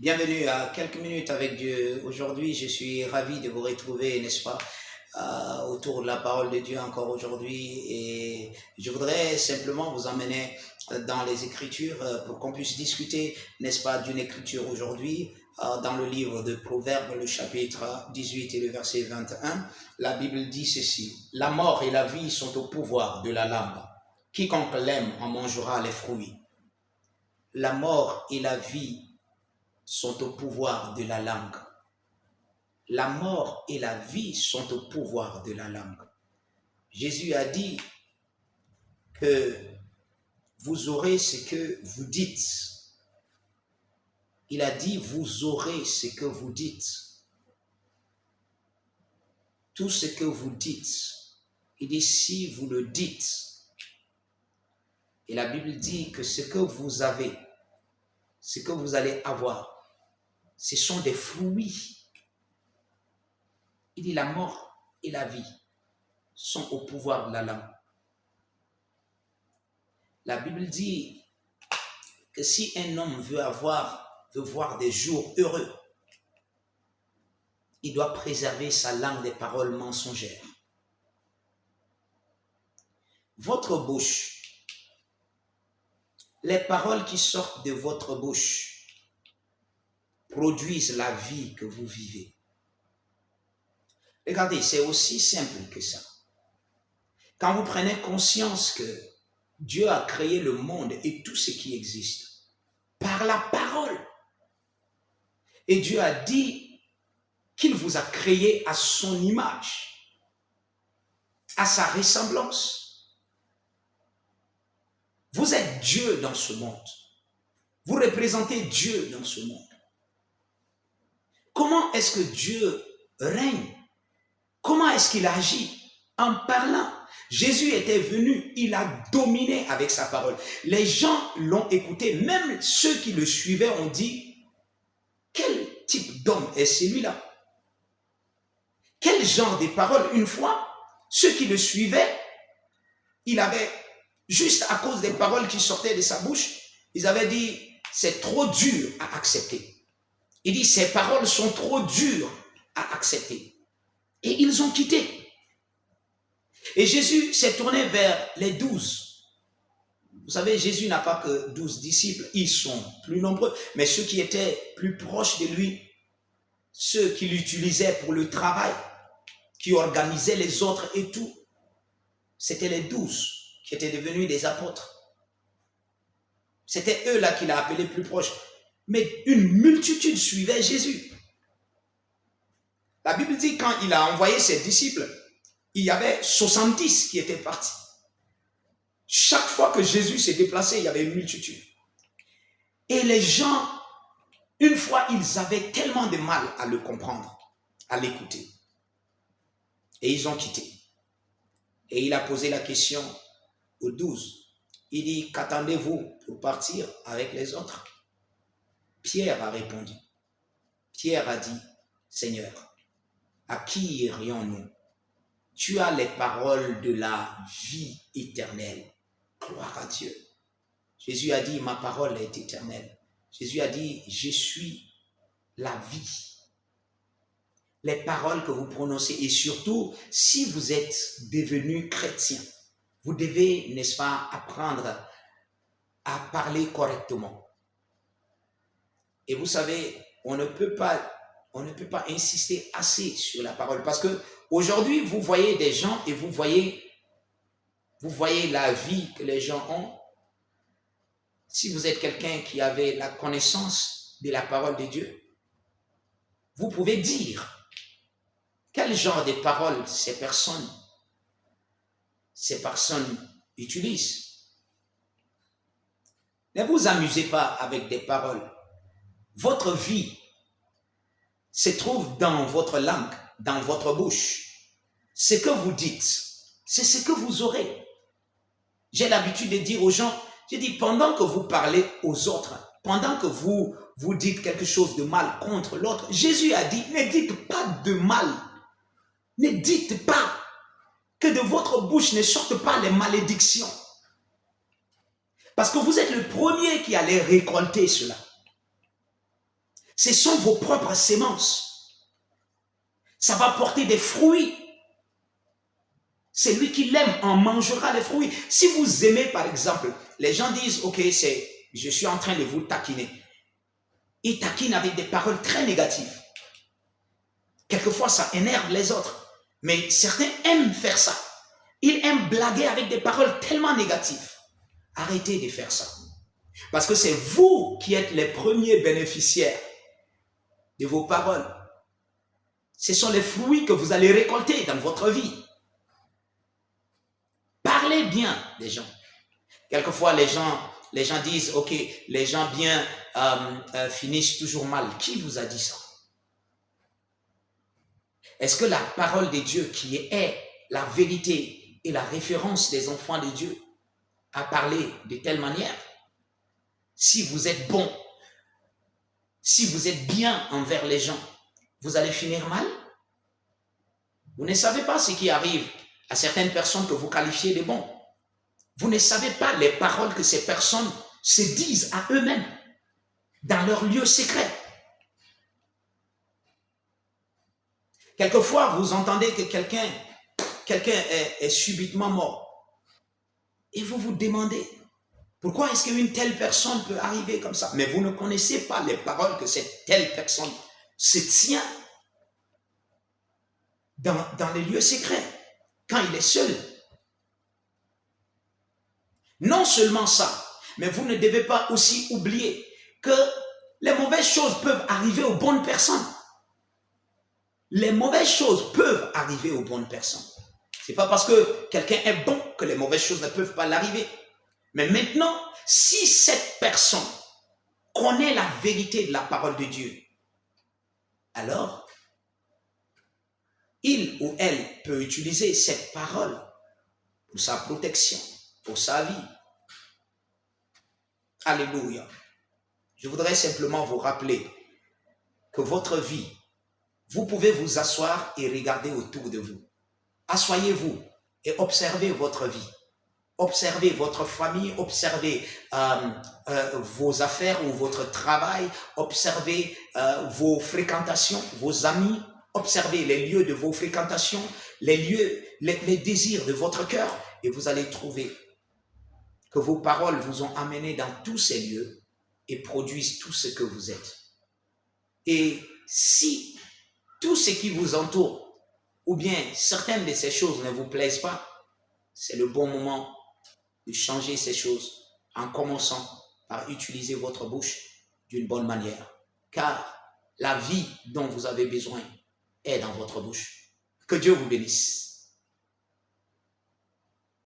Bienvenue à quelques minutes avec Dieu. Aujourd'hui, je suis ravi de vous retrouver, n'est-ce pas, autour de la parole de Dieu encore aujourd'hui. Et je voudrais simplement vous emmener dans les Écritures pour qu'on puisse discuter, n'est-ce pas, d'une écriture aujourd'hui. Dans le livre de Proverbes, le chapitre 18 et le verset 21, la Bible dit ceci: La mort et la vie sont au pouvoir de la langue. Quiconque l'aime en mangera les fruits. La mort et la vie sont au pouvoir de la langue. La mort et la vie sont au pouvoir de la langue. Jésus a dit que vous aurez ce que vous dites. Il a dit, vous aurez ce que vous dites. Tout ce que vous dites. Il dit, si vous le dites. Et la Bible dit que ce que vous avez, ce que vous allez avoir, ce sont des fruits. Il dit, la mort et la vie sont au pouvoir de la langue. La Bible dit que si un homme veut voir des jours heureux, il doit préserver sa langue des paroles mensongères. Votre bouche, les paroles qui sortent de votre bouche produisent la vie que vous vivez. Regardez, c'est aussi simple que ça. Quand vous prenez conscience que Dieu a créé le monde et tout ce qui existe par la parole, et Dieu a dit qu'il vous a créé à son image, à sa ressemblance. Vous êtes Dieu dans ce monde. Vous représentez Dieu dans ce monde. Comment est-ce que Dieu règne? Comment est-ce qu'il agit? En parlant. Jésus était venu, il a dominé avec sa parole. Les gens l'ont écouté, même ceux qui le suivaient ont dit, quel type d'homme est celui-là? Quel genre de parole? Une fois, ceux qui le suivaient, il avait, juste à cause des paroles qui sortaient de sa bouche, ils avaient dit, c'est trop dur à accepter. Il dit, ces paroles sont trop dures à accepter. Et ils ont quitté. Et Jésus s'est tourné vers les 12. Vous savez, Jésus n'a pas que 12 disciples, ils sont plus nombreux, mais ceux qui étaient plus proches de lui, ceux qui l'utilisaient pour le travail, qui organisaient les autres et tout, c'était les 12 qui étaient devenus des apôtres. C'était eux-là qu'il a appelés plus proches. Mais une multitude suivait Jésus. La Bible dit quand il a envoyé ses disciples, il y avait 70 qui étaient partis. Chaque fois que Jésus s'est déplacé, il y avait une multitude. Et les gens, une fois, ils avaient tellement de mal à le comprendre, à l'écouter. Et ils ont quitté. Et il a posé la question aux 12. Il dit, qu'attendez-vous pour partir avec les autres? Pierre a répondu. Pierre a dit, Seigneur, à qui irions-nous? Tu as les paroles de la vie éternelle. Gloire à Dieu. Jésus a dit, ma parole est éternelle. Jésus a dit, je suis la vie. Les paroles que vous prononcez, et surtout, si vous êtes devenu chrétien, vous devez, n'est-ce pas, apprendre à parler correctement. Et vous savez, on ne peut pas insister assez sur la parole. Parce que aujourd'hui, vous voyez des gens et vous voyez la vie que les gens ont. Si vous êtes quelqu'un qui avait la connaissance de la parole de Dieu, vous pouvez dire quel genre de paroles ces personnes utilisent. Ne vous amusez pas avec des paroles. Votre vie se trouve dans votre langue, dans votre bouche. Ce que vous dites, c'est ce que vous aurez. J'ai l'habitude de dire aux gens, je dis, pendant que vous parlez aux autres, pendant que vous dites quelque chose de mal contre l'autre, Jésus a dit, ne dites pas de mal. Ne dites pas que de votre bouche ne sortent pas les malédictions. Parce que vous êtes le premier qui allait récolter cela. Ce sont vos propres semences. Ça va porter des fruits. Celui qui l'aime en mangera les fruits. Si vous aimez, par exemple, les gens disent, ok, je suis en train de vous taquiner. Ils taquinent avec des paroles très négatives. Quelquefois, ça énerve les autres. Mais certains aiment faire ça. Ils aiment blaguer avec des paroles tellement négatives. Arrêtez de faire ça. Parce que c'est vous qui êtes les premiers bénéficiaires de vos paroles. Ce sont les fruits que vous allez récolter dans votre vie. Parlez bien des gens. Quelquefois, les gens disent, ok, les gens bien finissent toujours mal. Qui vous a dit ça? Est-ce que la parole de Dieu, qui est la vérité et la référence des enfants de Dieu, a parlé de telle manière? Si vous êtes bon, si vous êtes bien envers les gens, vous allez finir mal? Vous ne savez pas ce qui arrive à certaines personnes que vous qualifiez de bons. Vous ne savez pas les paroles que ces personnes se disent à eux-mêmes dans leur lieu secret. Quelquefois, vous entendez que quelqu'un est subitement mort. Et vous vous demandez, pourquoi est-ce qu'une telle personne peut arriver comme ça? Mais vous ne connaissez pas les paroles que cette telle personne se tient dans les lieux secrets, quand il est seul. Non seulement ça, mais vous ne devez pas aussi oublier que les mauvaises choses peuvent arriver aux bonnes personnes. Les mauvaises choses peuvent arriver aux bonnes personnes. Ce n'est pas parce que quelqu'un est bon que les mauvaises choses ne peuvent pas l'arriver. Mais maintenant, si cette personne connaît la vérité de la parole de Dieu, alors il ou elle peut utiliser cette parole pour sa protection, pour sa vie. Alléluia. Je voudrais simplement vous rappeler que votre vie, vous pouvez vous asseoir et regarder autour de vous. Asseyez-vous et observez votre vie. Observez votre famille, observez vos affaires ou votre travail, observez vos fréquentations, vos amis, observez les lieux de vos fréquentations, les désirs de votre cœur, et vous allez trouver que vos paroles vous ont amené dans tous ces lieux et produisent tout ce que vous êtes. Et si tout ce qui vous entoure, ou bien certaines de ces choses ne vous plaisent pas, c'est le bon moment de changer ces choses en commençant par utiliser votre bouche d'une bonne manière. Car la vie dont vous avez besoin est dans votre bouche. Que Dieu vous bénisse.